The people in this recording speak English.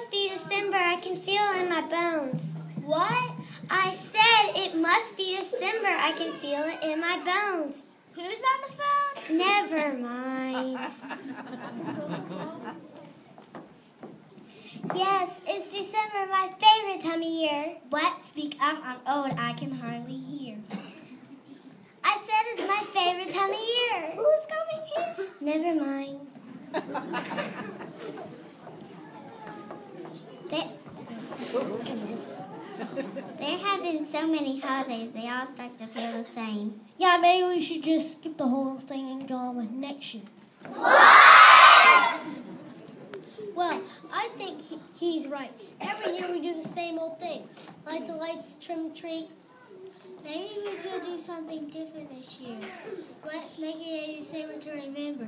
must be December. I can feel it in my bones. What? I said it must be December. I can feel it in my bones. Who's on the phone? Never mind. Yes, it's December, my favorite time of year. What? Speak up, I'm old, I can hardly hear. I said it's my favorite time of year. Who's coming here? Never mind. Goodness. There have been so many holidays, they all start to feel the same. Yeah, maybe we should just skip the whole thing and go on with next year. Well, I think he's right. Every year we do the same old things. Light the lights, trim the tree. Maybe we could do something different this year. Let's make it a December to remember.